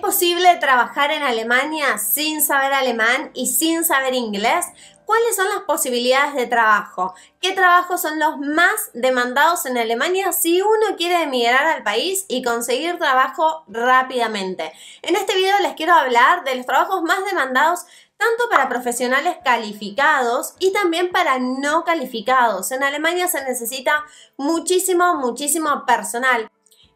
posible trabajar en Alemania sin saber alemán y sin saber inglés? ¿Cuáles son las posibilidades de trabajo? ¿Qué trabajos son los más demandados en Alemania si uno quiere emigrar al país y conseguir trabajo rápidamente? En este video les quiero hablar de los trabajos más demandados tanto para profesionales calificados y también para no calificados. En Alemania se necesita muchísimo personal.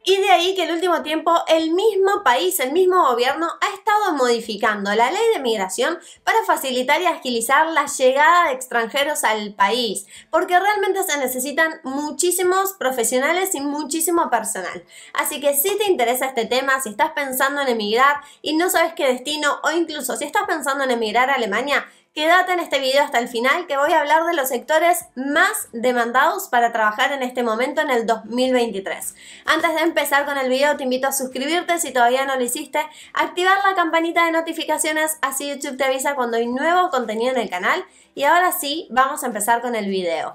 Y de ahí que en el último tiempo el mismo país, el mismo gobierno ha estado modificando la ley de migración para facilitar y agilizar la llegada de extranjeros al país, porque realmente se necesitan muchísimos profesionales y muchísimo personal. Así que si te interesa este tema, si estás pensando en emigrar y no sabes qué destino, o incluso si estás pensando en emigrar a Alemania, quédate en este video hasta el final, que voy a hablar de los sectores más demandados para trabajar en este momento en el 2023. Antes de empezar con el video, te invito a suscribirte si todavía no lo hiciste, activar la campanita de notificaciones, así YouTube te avisa cuando hay nuevo contenido en el canal. Y ahora sí, vamos a empezar con el video.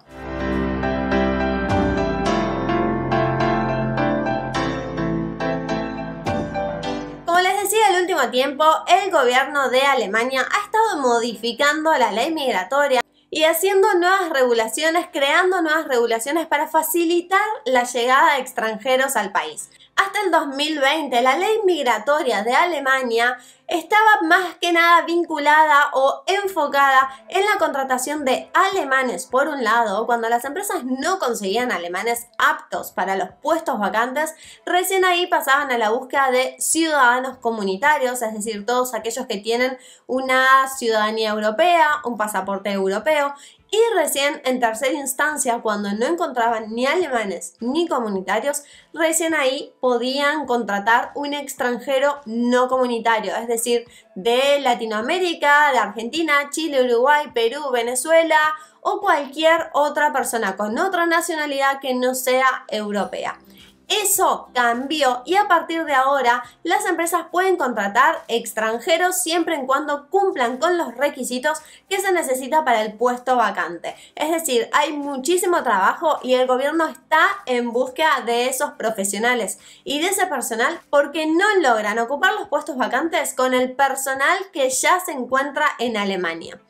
Como les decía, el último tiempo el gobierno de Alemania ha estado modificando la ley migratoria y haciendo nuevas regulaciones, creando nuevas regulaciones para facilitar la llegada de extranjeros al país. Hasta el 2020, la ley migratoria de Alemania estaba más que nada vinculada o enfocada en la contratación de alemanes por un lado. Cuando las empresas no conseguían alemanes aptos para los puestos vacantes, recién ahí pasaban a la búsqueda de ciudadanos comunitarios, es decir, todos aquellos que tienen una ciudadanía europea, un pasaporte europeo. Y recién en tercera instancia, cuando no encontraban ni alemanes ni comunitarios, recién ahí podían contratar un extranjero no comunitario, es decir, de Latinoamérica, de Argentina, Chile, Uruguay, Perú, Venezuela o cualquier otra persona con otra nacionalidad que no sea europea. Eso cambió y a partir de ahora las empresas pueden contratar extranjeros siempre en cuando cumplan con los requisitos que se necesita para el puesto vacante. Es decir, hay muchísimo trabajo y el gobierno está en búsqueda de esos profesionales y de ese personal porque no logran ocupar los puestos vacantes con el personal que ya se encuentra en Alemania.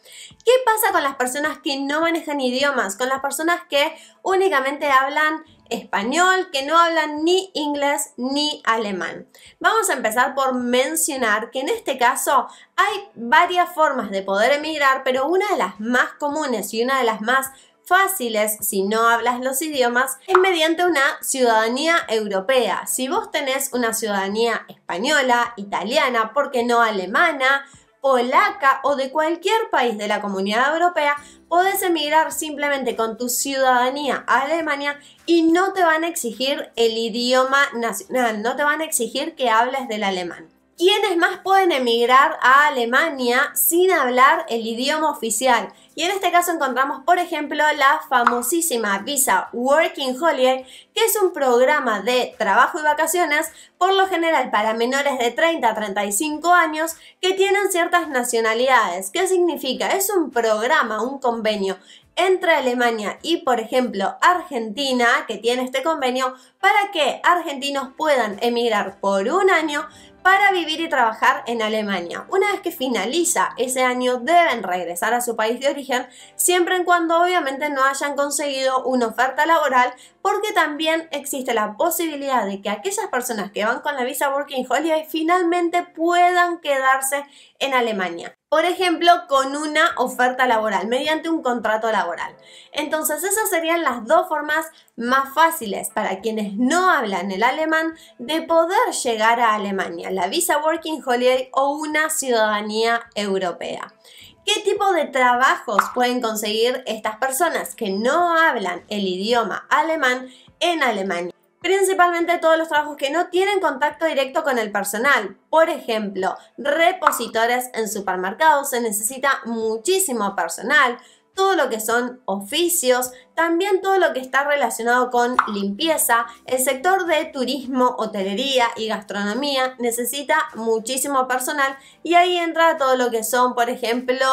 ¿Qué pasa con las personas que no manejan idiomas? Con las personas que únicamente hablan español, que no hablan ni inglés ni alemán. Vamos a empezar por mencionar que en este caso hay varias formas de poder emigrar, pero una de las más comunes y una de las más fáciles si no hablas los idiomas es mediante una ciudadanía europea. Si vos tenés una ciudadanía española, italiana, ¿por qué no alemana, polaca o de cualquier país de la Comunidad Europea, podés emigrar simplemente con tu ciudadanía a Alemania y no te van a exigir el idioma nacional, no te van a exigir que hables del alemán. ¿Quiénes más pueden emigrar a Alemania sin hablar el idioma oficial? Y en este caso encontramos, por ejemplo, la famosísima Visa Working Holiday, que es un programa de trabajo y vacaciones, por lo general para menores de 30 a 35 años, que tienen ciertas nacionalidades. ¿Qué significa? Es un programa, un convenio entre Alemania y, por ejemplo, Argentina, que tiene este convenio, para que argentinos puedan emigrar por un año para vivir y trabajar en Alemania. Una vez que finaliza ese año deben regresar a su país de origen, siempre en cuando obviamente no hayan conseguido una oferta laboral, porque también existe la posibilidad de que aquellas personas que van con la Visa Working Holiday finalmente puedan quedarse en Alemania. Por ejemplo, con una oferta laboral, mediante un contrato laboral. Entonces, esas serían las dos formas más fáciles para quienes no hablan el alemán de poder llegar a Alemania: la Visa Working Holiday o una ciudadanía europea. ¿Qué tipo de trabajos pueden conseguir estas personas que no hablan el idioma alemán en Alemania? Principalmente todos los trabajos que no tienen contacto directo con el personal. Por ejemplo, repositores en supermercados, se necesita muchísimo personal. Todo lo que son oficios, también todo lo que está relacionado con limpieza, el sector de turismo, hotelería y gastronomía necesita muchísimo personal y ahí entra todo lo que son, por ejemplo,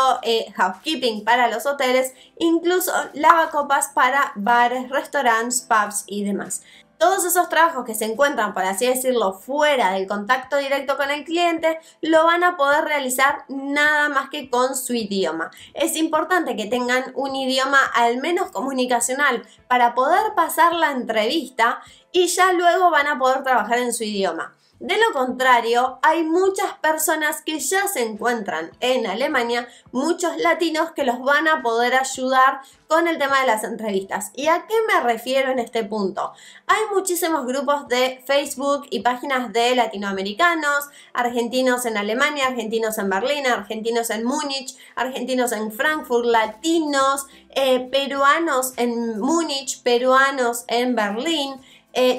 housekeeping para los hoteles, incluso lavacopas para bares, restaurantes, pubs y demás. Todos esos trabajos que se encuentran, por así decirlo, fuera del contacto directo con el cliente, lo van a poder realizar nada más que con su idioma. Es importante que tengan un idioma al menos comunicacional para poder pasar la entrevista y ya luego van a poder trabajar en su idioma. De lo contrario, hay muchas personas que ya se encuentran en Alemania, muchos latinos que los van a poder ayudar con el tema de las entrevistas. ¿Y a qué me refiero en este punto? Hay muchísimos grupos de Facebook y páginas de latinoamericanos, argentinos en Alemania, argentinos en Berlín, argentinos en Múnich, argentinos en Frankfurt, latinos, peruanos en Múnich, peruanos en Berlín,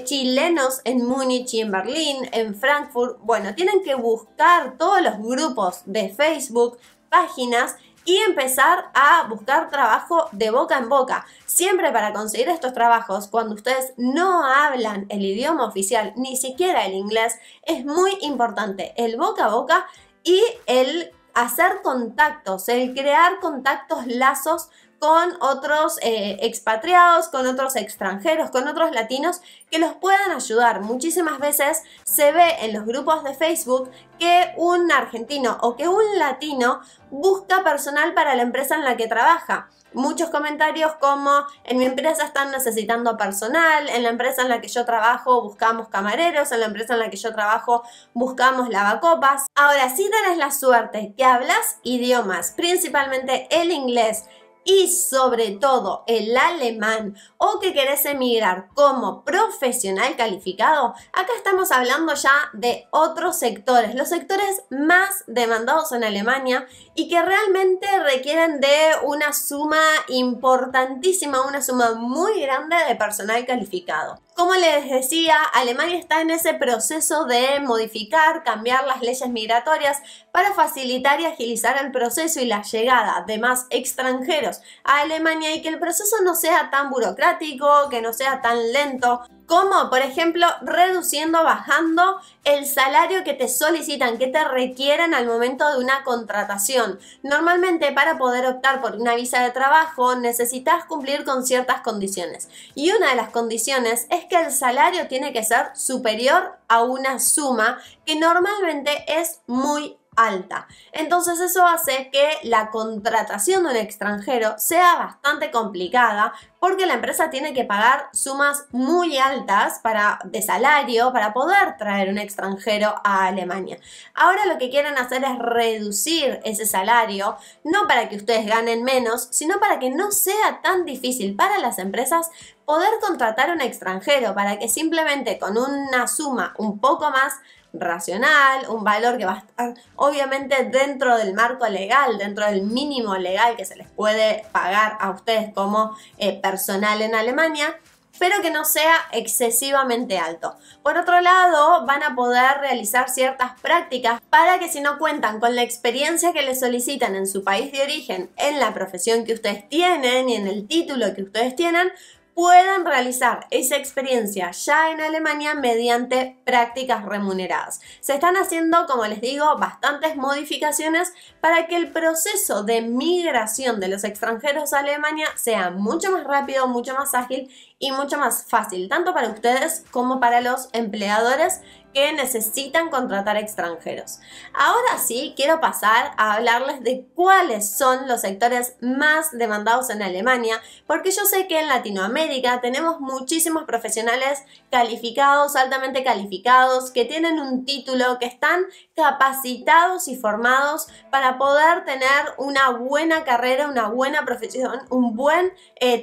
chilenos en Múnich y en Berlín, en Frankfurt. Bueno, tienen que buscar todos los grupos de Facebook, páginas y empezar a buscar trabajo de boca en boca. Siempre para conseguir estos trabajos, cuando ustedes no hablan el idioma oficial, ni siquiera el inglés, es muy importante el boca a boca y el hacer contactos, el crear contactos, lazos con otros expatriados, con otros extranjeros, con otros latinos que los puedan ayudar. Muchísimas veces se ve en los grupos de Facebook que un argentino o que un latino busca personal para la empresa en la que trabaja. Muchos comentarios como: en mi empresa están necesitando personal, en la empresa en la que yo trabajo buscamos camareros, en la empresa en la que yo trabajo buscamos lavacopas. Ahora, si tenés la suerte que hablas idiomas, principalmente el inglés y sobre todo el alemán, o que querés emigrar como profesional calificado, acá estamos hablando ya de otros sectores, los sectores más demandados en Alemania y que realmente requieren de una suma importantísima, una suma muy grande de personal calificado. Como les decía, Alemania está en ese proceso de modificar, cambiar las leyes migratorias para facilitar y agilizar el proceso y la llegada de más extranjeros a Alemania y que el proceso no sea tan burocrático, que no sea tan lento, como por ejemplo reduciendo, bajando el salario que te solicitan, que te requieren al momento de una contratación. Normalmente para poder optar por una visa de trabajo necesitas cumplir con ciertas condiciones y una de las condiciones es que el salario tiene que ser superior a una suma que normalmente es muy alta. Entonces eso hace que la contratación de un extranjero sea bastante complicada porque la empresa tiene que pagar sumas muy altas de salario para poder traer un extranjero a Alemania. Ahora lo que quieren hacer es reducir ese salario, no para que ustedes ganen menos, sino para que no sea tan difícil para las empresas poder contratar a un extranjero, para que simplemente con una suma un poco más racional, un valor que va a estar obviamente dentro del marco legal, dentro del mínimo legal que se les puede pagar a ustedes como personal en Alemania, pero que no sea excesivamente alto. Por otro lado, van a poder realizar ciertas prácticas para que si no cuentan con la experiencia que les solicitan en su país de origen, en la profesión que ustedes tienen y en el título que ustedes tienen, puedan realizar esa experiencia ya en Alemania mediante prácticas remuneradas. Se están haciendo, como les digo, bastantes modificaciones para que el proceso de migración de los extranjeros a Alemania sea mucho más rápido, mucho más ágil y mucho más fácil, tanto para ustedes como para los empleadores que necesitan contratar extranjeros. Ahora sí, quiero pasar a hablarles de cuáles son los sectores más demandados en Alemania, porque yo sé que en Latinoamérica tenemos muchísimos profesionales calificados, altamente calificados, que tienen un título, que están capacitados y formados para poder tener una buena carrera, una buena profesión, un buen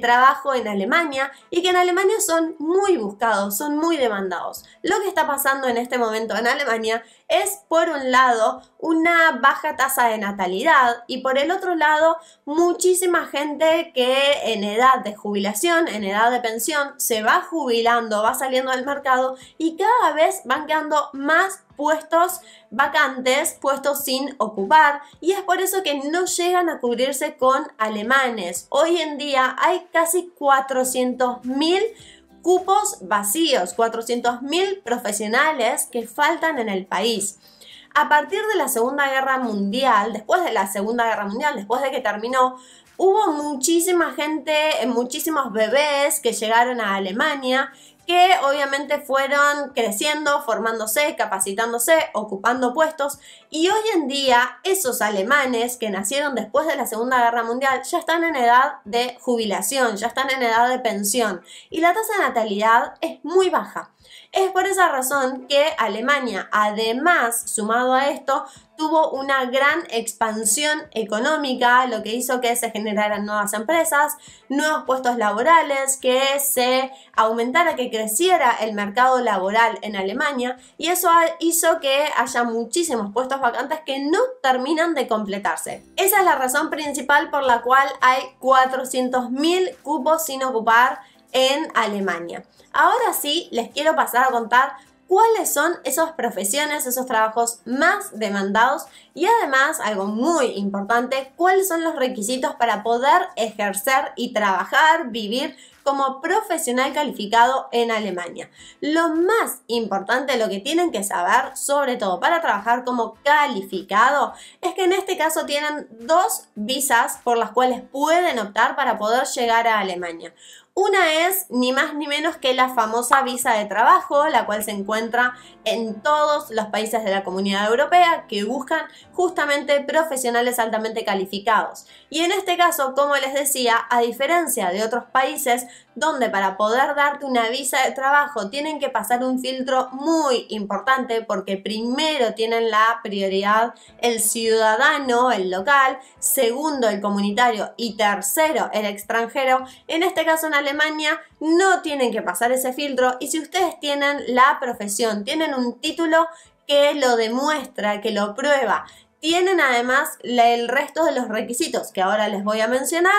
trabajo en Alemania, y que en Alemania son muy buscados, son muy demandados. Lo que está pasando en este momento en Alemania es, por un lado, una baja tasa de natalidad y por el otro lado, muchísima gente que en edad de jubilación, en edad de pensión, se va jubilando, va saliendo del mercado y cada vez van quedando más puestos vacantes, puestos sin ocupar, y es por eso que no llegan a cubrirse con alemanes. Hoy en día hay casi 400.000 cupos vacíos, 400.000 profesionales que faltan en el país. A partir de la Segunda Guerra Mundial, después de que terminó, hubo muchísima gente, muchísimos bebés que llegaron a Alemania que obviamente fueron creciendo, formándose, capacitándose, ocupando puestos, y hoy en día esos alemanes que nacieron después de la Segunda Guerra Mundial ya están en edad de jubilación, ya están en edad de pensión, y la tasa de natalidad es muy baja. Es por esa razón que Alemania, además, sumado a esto, tuvo una gran expansión económica, lo que hizo que se generaran nuevas empresas, nuevos puestos laborales, que se aumentara, que creciera el mercado laboral en Alemania, y eso hizo que haya muchísimos puestos vacantes que no terminan de completarse. Esa es la razón principal por la cual hay 400.000 cupos sin ocupar en Alemania. Ahora sí, les quiero pasar a contar cuáles son esas profesiones, esos trabajos más demandados y además, algo muy importante, cuáles son los requisitos para poder ejercer y trabajar, vivir como profesional calificado en Alemania. Lo más importante, lo que tienen que saber, sobre todo para trabajar como calificado, es que en este caso tienen dos visas por las cuales pueden optar para poder llegar a Alemania. Una es ni más ni menos que la famosa visa de trabajo, la cual se encuentra en todos los países de la Comunidad Europea que buscan justamente profesionales altamente calificados. Y en este caso, como les decía, a diferencia de otros países donde para poder darte una visa de trabajo tienen que pasar un filtro muy importante porque primero tienen la prioridad el ciudadano, el local, segundo el comunitario y tercero el extranjero, en este caso en Alemania no tienen que pasar ese filtro y si ustedes tienen la profesión, tienen un título que lo demuestra, que lo prueba, tienen además el resto de los requisitos que ahora les voy a mencionar,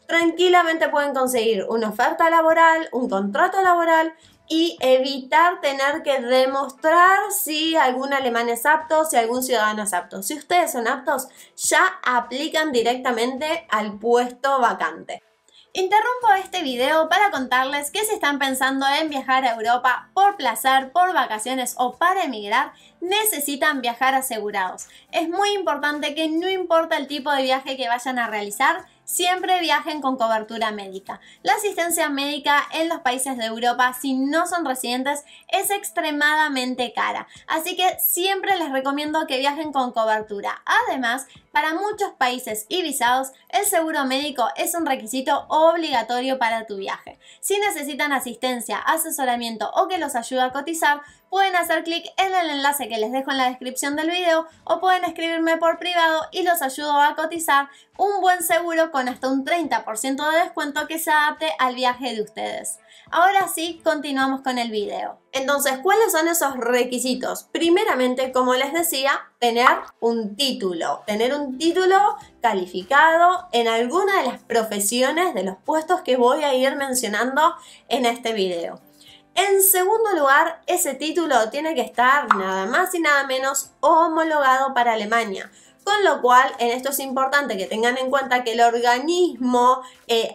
tranquilamente pueden conseguir una oferta laboral, un contrato laboral y evitar tener que demostrar si algún alemán es apto, si algún ciudadano es apto. Si ustedes son aptos, ya aplican directamente al puesto vacante. Interrumpo este video para contarles que si están pensando en viajar a Europa por placer, por vacaciones o para emigrar, necesitan viajar asegurados. Es muy importante que no importa el tipo de viaje que vayan a realizar, siempre viajen con cobertura médica. La asistencia médica en los países de Europa, si no son residentes, es extremadamente cara. Así que siempre les recomiendo que viajen con cobertura. Además, para muchos países y visados, el seguro médico es un requisito obligatorio para tu viaje. Si necesitan asistencia, asesoramiento o que los ayude a cotizar, pueden hacer clic en el enlace que les dejo en la descripción del video o pueden escribirme por privado y los ayudo a cotizar un buen seguro con hasta un 30% de descuento que se adapte al viaje de ustedes. Ahora sí, continuamos con el video. Entonces, ¿cuáles son esos requisitos? Primeramente, como les decía, tener un título calificado en alguna de las profesiones de los puestos que voy a ir mencionando en este video. En segundo lugar, ese título tiene que estar nada más y nada menos homologado para Alemania. Con lo cual, en esto es importante que tengan en cuenta que el organismo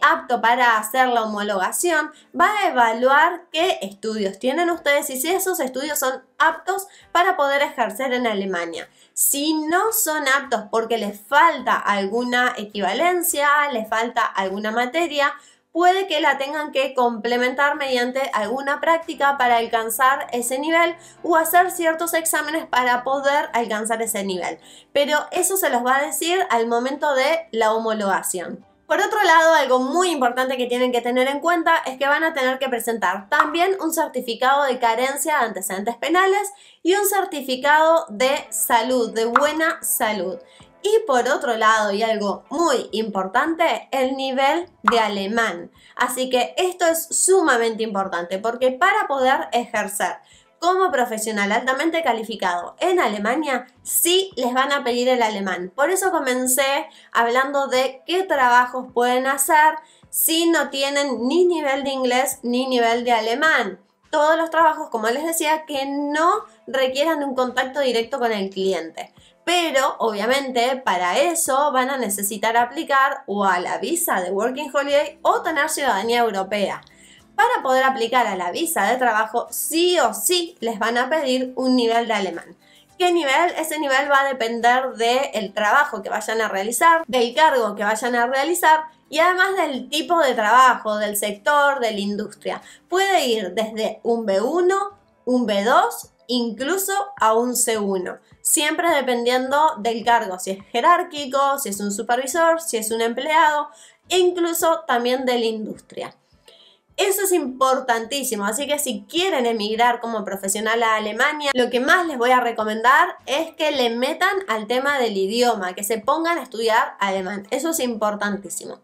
apto para hacer la homologación va a evaluar qué estudios tienen ustedes y si esos estudios son aptos para poder ejercer en Alemania. Si no son aptos porque les falta alguna equivalencia, les falta alguna materia, puede que la tengan que complementar mediante alguna práctica para alcanzar ese nivel o hacer ciertos exámenes para poder alcanzar ese nivel. Pero eso se los va a decir al momento de la homologación. Por otro lado, algo muy importante que tienen que tener en cuenta es que van a tener que presentar también un certificado de carencia de antecedentes penales y un certificado de salud, de buena salud. Y por otro lado, y algo muy importante, el nivel de alemán. Así que esto es sumamente importante porque para poder ejercer como profesional altamente calificado en Alemania, sí les van a pedir el alemán. Por eso comencé hablando de qué trabajos pueden hacer si no tienen ni nivel de inglés ni nivel de alemán. Todos los trabajos, como les decía, que no requieran un contacto directo con el cliente. Pero, obviamente, para eso van a necesitar aplicar o a la visa de Working Holiday o tener ciudadanía europea. Para poder aplicar a la visa de trabajo, sí o sí les van a pedir un nivel de alemán. ¿Qué nivel? Ese nivel va a depender del trabajo que vayan a realizar, del cargo que vayan a realizar y además del tipo de trabajo, del sector, de la industria. Puede ir desde un B1, un B2, incluso a un C1. Siempre dependiendo del cargo, si es jerárquico, si es un supervisor, si es un empleado e incluso también de la industria. Eso es importantísimo, así que si quieren emigrar como profesional a Alemania, lo que más les voy a recomendar es que le metan al tema del idioma, que se pongan a estudiar alemán. Eso es importantísimo.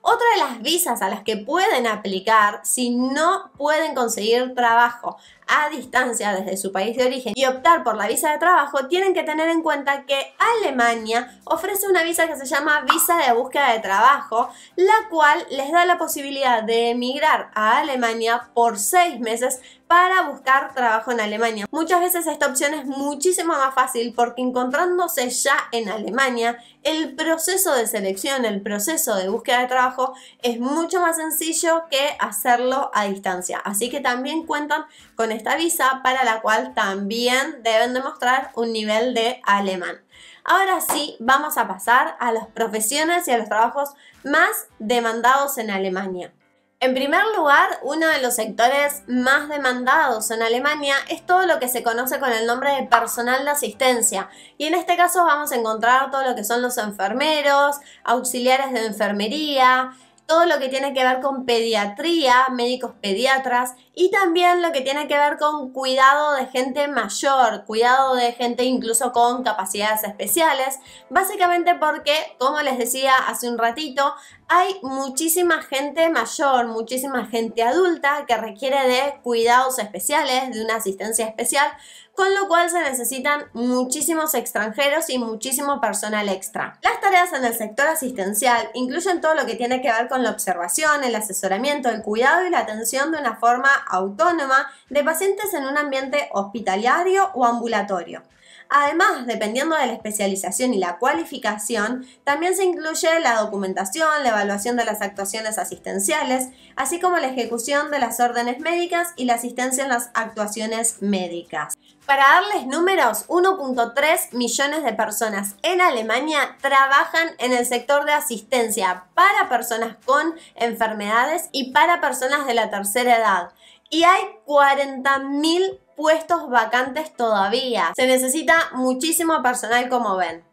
Otra de las visas a las que pueden aplicar si no pueden conseguir trabajo a distancia desde su país de origen y optar por la visa de trabajo, tienen que tener en cuenta que Alemania ofrece una visa que se llama visa de búsqueda de trabajo, la cual les da la posibilidad de emigrar a Alemania por 6 meses para buscar trabajo en Alemania. Muchas veces esta opción es muchísimo más fácil porque encontrándose ya en Alemania, el proceso de selección, el proceso de búsqueda de trabajo es mucho más sencillo que hacerlo a distancia. Así que también cuentan con esta visa para la cual también deben demostrar un nivel de alemán. Ahora sí, vamos a pasar a las profesiones y a los trabajos más demandados en Alemania. En primer lugar, uno de los sectores más demandados en Alemania es todo lo que se conoce con el nombre de personal de asistencia. Y en este caso vamos a encontrar todo lo que son los enfermeros, auxiliares de enfermería, todo lo que tiene que ver con pediatría, médicos pediatras y también lo que tiene que ver con cuidado de gente mayor, cuidado de gente incluso con capacidades especiales, básicamente porque, como les decía hace un ratito, hay muchísima gente mayor, muchísima gente adulta que requiere de cuidados especiales, de una asistencia especial, con lo cual se necesitan muchísimos extranjeros y muchísimo personal extra. Las tareas en el sector asistencial incluyen todo lo que tiene que ver con la observación, el asesoramiento, el cuidado y la atención de una forma autónoma de pacientes en un ambiente hospitalario o ambulatorio. Además, dependiendo de la especialización y la cualificación, también se incluye la documentación, la evaluación de las actuaciones asistenciales, así como la ejecución de las órdenes médicas y la asistencia en las actuaciones médicas. Para darles números, 1.3 millones de personas en Alemania trabajan en el sector de asistencia para personas con enfermedades y para personas de la tercera edad. Y hay 40.000 puestos vacantes todavía. Se necesita muchísimo personal, como ven.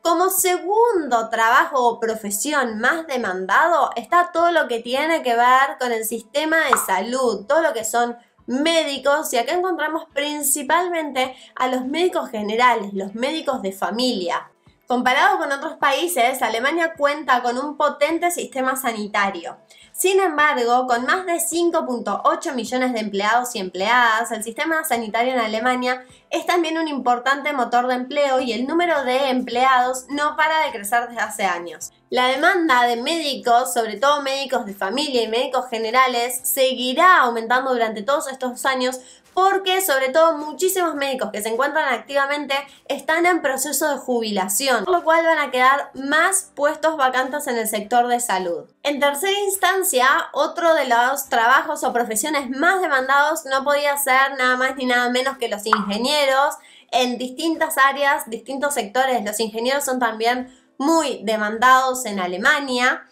Como segundo trabajo o profesión más demandado está todo lo que tiene que ver con el sistema de salud, todo lo que son médicos, y acá encontramos principalmente a los médicos generales, los médicos de familia. Comparado con otros países, Alemania cuenta con un potente sistema sanitario. Sin embargo, con más de 5.8 millones de empleados y empleadas, el sistema sanitario en Alemania es también un importante motor de empleo y el número de empleados no para de crecer desde hace años. La demanda de médicos, sobre todo médicos de familia y médicos generales, seguirá aumentando durante todos estos años porque sobre todo muchísimos médicos que se encuentran activamente están en proceso de jubilación, por lo cual van a quedar más puestos vacantes en el sector de salud. En tercera instancia, otro de los trabajos o profesiones más demandados no podía ser nada más ni nada menos que los ingenieros en distintas áreas, distintos sectores. Los ingenieros son también muy demandados en Alemania.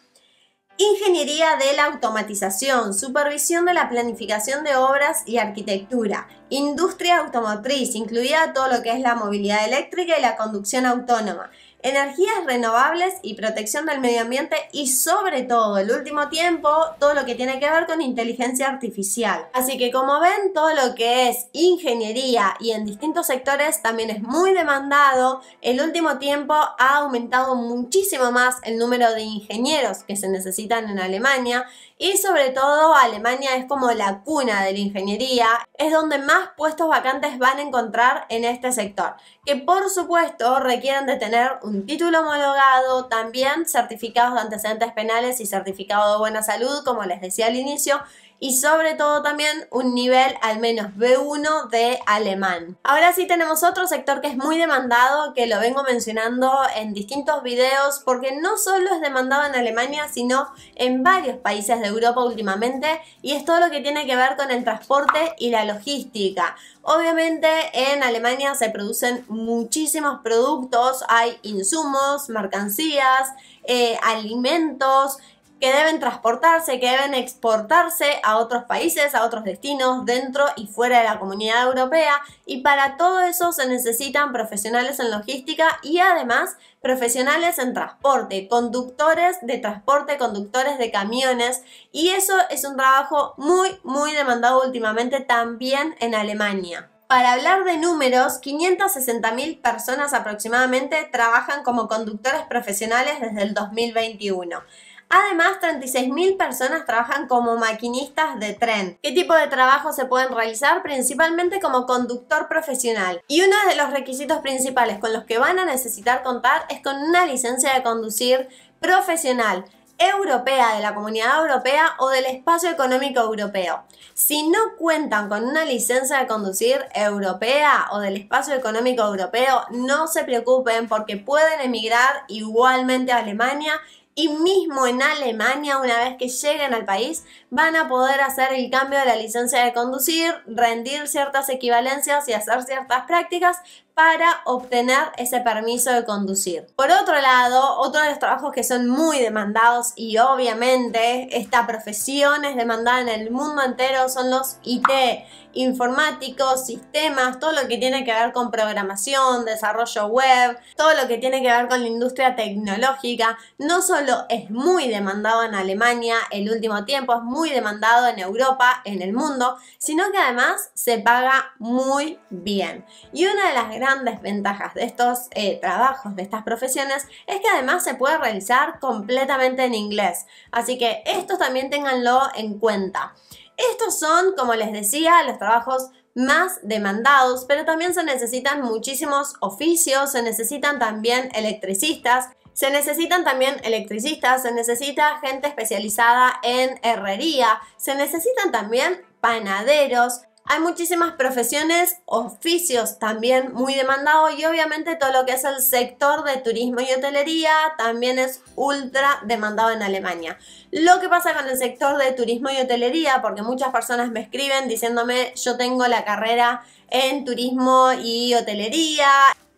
Ingeniería de la automatización, supervisión de la planificación de obras y arquitectura, industria automotriz, incluida todo lo que es la movilidad eléctrica y la conducción autónoma, energías renovables y protección del medio ambiente y sobre todo, el último tiempo, todo lo que tiene que ver con inteligencia artificial. Así que como ven, todo lo que es ingeniería y en distintos sectores también es muy demandado. El último tiempo ha aumentado muchísimo más el número de ingenieros que se necesitan en Alemania y sobre todo Alemania es como la cuna de la ingeniería, es donde más puestos vacantes van a encontrar en este sector, que por supuesto requieren de tener un título homologado, también certificados de antecedentes penales y certificado de buena salud, como les decía al inicio, y sobre todo también un nivel al menos B1 de alemán. Ahora sí tenemos otro sector que es muy demandado, que lo vengo mencionando en distintos videos, porque no solo es demandado en Alemania, sino en varios países de Europa últimamente, y es todo lo que tiene que ver con el transporte y la logística. Obviamente en Alemania se producen muchísimos productos, hay insumos, mercancías, alimentos, que deben transportarse, que deben exportarse a otros países, a otros destinos, dentro y fuera de la Comunidad Europea, y para todo eso se necesitan profesionales en logística y además profesionales en transporte, conductores de transporte, conductores de camiones, y eso es un trabajo muy demandado últimamente también en Alemania. Para hablar de números, 560.000 personas aproximadamente trabajan como conductores profesionales desde el 2021. Además, 36.000 personas trabajan como maquinistas de tren. ¿Qué tipo de trabajo se pueden realizar? Principalmente como conductor profesional. Y uno de los requisitos principales con los que van a necesitar contar es con una licencia de conducir profesional europea, de la Comunidad Europea o del Espacio Económico Europeo. Si no cuentan con una licencia de conducir europea o del Espacio Económico Europeo, no se preocupen porque pueden emigrar igualmente a Alemania. Y mismo en Alemania, una vez que lleguen al país, van a poder hacer el cambio de la licencia de conducir, rendir ciertas equivalencias y hacer ciertas prácticas para obtener ese permiso de conducir. Por otro lado, otro de los trabajos que son muy demandados y obviamente esta profesión es demandada en el mundo entero son los IT, informáticos, sistemas, todo lo que tiene que ver con programación, desarrollo web, todo lo que tiene que ver con la industria tecnológica. No solo es muy demandado en Alemania el último tiempo, es muy demandado en Europa, en el mundo, sino que además se paga muy bien. Y una de las grandes ventajas de estos trabajos, de estas profesiones, es que además se puede realizar completamente en inglés. Así que esto también ténganlo en cuenta. Estos son, como les decía, los trabajos más demandados, pero también se necesitan muchísimos oficios, se necesitan también electricistas, se necesita gente especializada en herrería, se necesitan también panaderos. Hay muchísimas profesiones, oficios también muy demandados y obviamente todo lo que es el sector de turismo y hotelería también es ultra demandado en Alemania. Lo que pasa con el sector de turismo y hotelería, porque muchas personas me escriben diciéndome yo tengo la carrera en turismo y hotelería,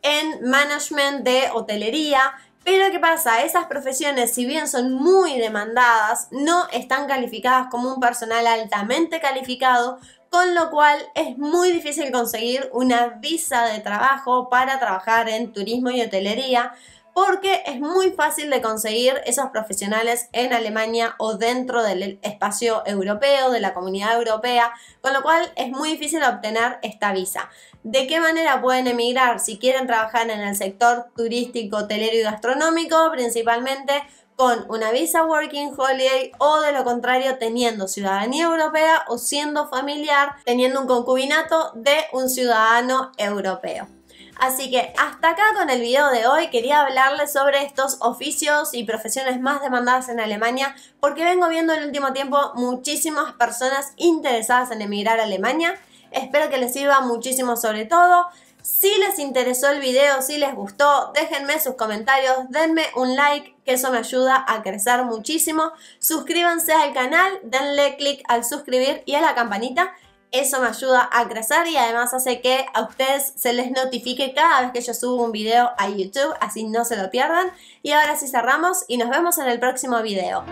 en management de hotelería, pero ¿qué pasa? Esas profesiones, si bien son muy demandadas, no están calificadas como un personal altamente calificado, con lo cual es muy difícil conseguir una visa de trabajo para trabajar en turismo y hotelería, porque es muy fácil de conseguir esos profesionales en Alemania o dentro del espacio europeo, de la Comunidad Europea, con lo cual es muy difícil obtener esta visa. ¿De qué manera pueden emigrar? Si quieren trabajar en el sector turístico, hotelero y gastronómico, principalmente con una visa Working Holiday, o de lo contrario teniendo ciudadanía europea o siendo familiar, teniendo un concubinato de un ciudadano europeo. Así que hasta acá con el video de hoy. Quería hablarles sobre estos oficios y profesiones más demandadas en Alemania, porque vengo viendo en el último tiempo muchísimas personas interesadas en emigrar a Alemania. Espero que les sirva muchísimo sobre todo. Si les interesó el video, si les gustó, déjenme sus comentarios, denme un like, que eso me ayuda a crecer muchísimo. Suscríbanse al canal, denle click al suscribir y a la campanita. Eso me ayuda a crecer y además hace que a ustedes se les notifique cada vez que yo subo un video a YouTube, así no se lo pierdan. Y ahora sí cerramos y nos vemos en el próximo video.